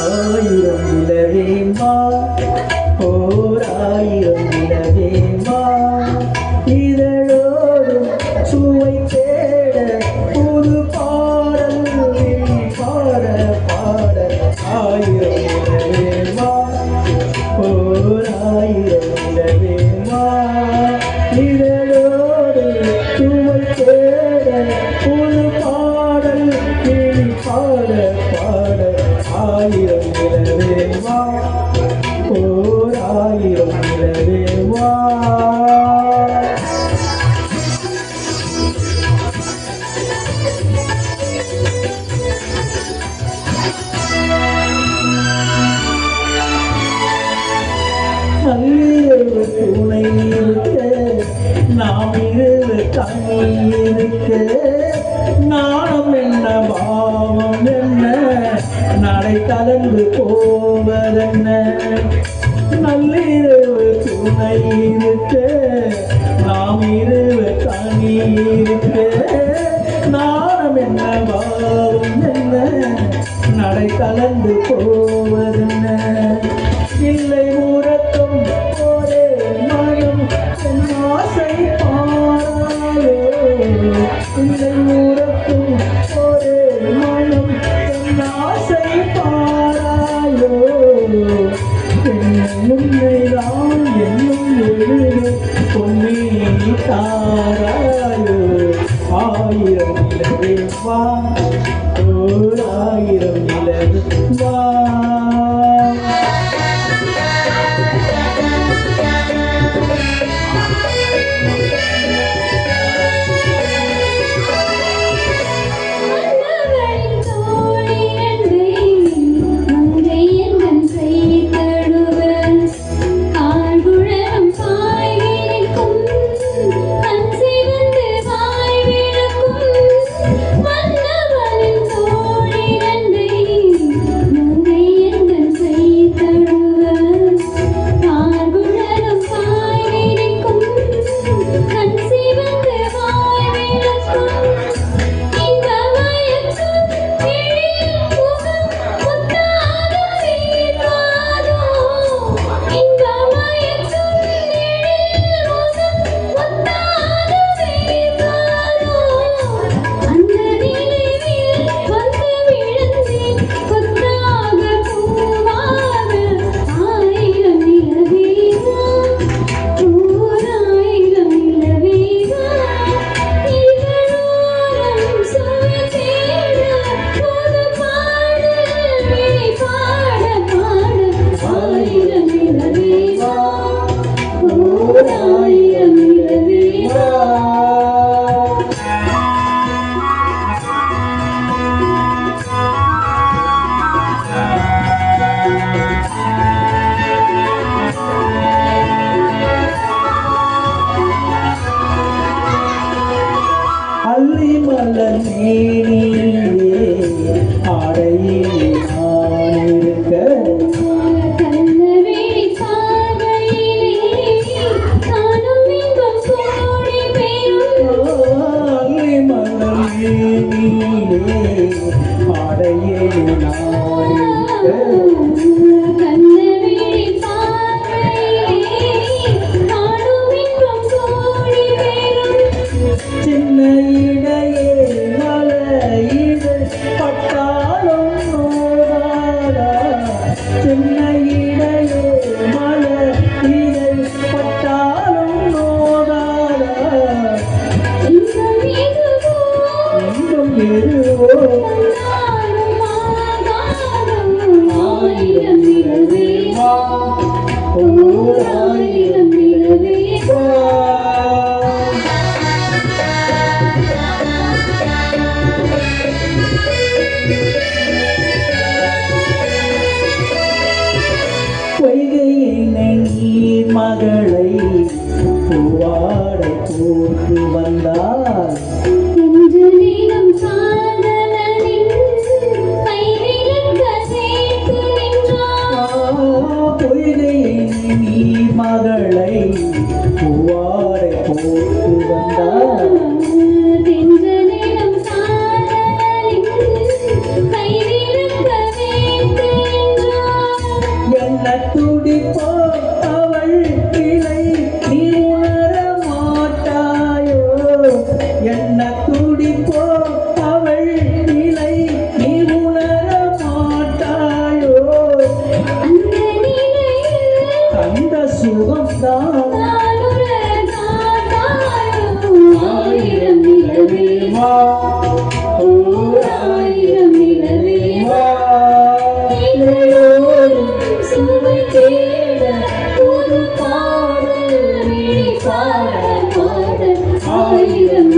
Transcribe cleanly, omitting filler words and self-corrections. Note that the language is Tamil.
ஆயிரம் நிலவேமா ஓர் ஆயிரம் நிலவேமா இதழோடும் சுவை தேட புது பாடல் பாட பாட ஆயிரம் நிலவேமா ஓர் ஆயிரம் நிலவேமா இதழோடு சுவை தேட புது பாடல் பாட பாட ஆயிரம் நிலவேவா ஓர் ஆயிரம் நிலவேவா நள்ளிரவு துணை இருக்க நாம் இரவு தனி இருக்க நாணம் என்ன பாவம் என்ன நடை கலந்து போவதென்ன நள்ளிரவு துணை இருக்க நாம் இரவு தனி இருக்க நாணம் என்ன பாவம் என்ன நடை கலந்து போவதென்ன இல்லை உறக்கம் ஒரே மனம் என் ஆசை பாராயோ இல்லை உறக்கம் ஒரே மனம் என் ஆசை பாராயோ உண்மைதான் என்னும் எழுது பொன்னி தாராயோ ஆயிரம் நிலவே வா ஓர் ஆயிரம் நிலவு வா மகளை பூவாடை போட்டு வந்தார் நெஞ்சலிலும் காதலனின் கைவிலங்க சேர்த்து நின்றார். பொய்கை நீ மகளை பூவாடை போட்டு வந்தார். நெஞ்சலிலும் காதலனின் கைவிலங்க சேர்த்து நின்றார். என்ன துடிப்போ அவள் கிளை நீ உணர மாட்டாயோ. என்ன துடிப்போ அவள் கிளை நீ உணர மாட்டாயோ. அந்த நிலையில் அந்த சுகம்தான் நானுற காட்டாயோ. ஆயிரம் நிலவே வா ஓர் ஆயிரம் நிலவே வா. இளையோரும் சுவை தேட புது பாடல் விழி பாட பாட ஆயிரம்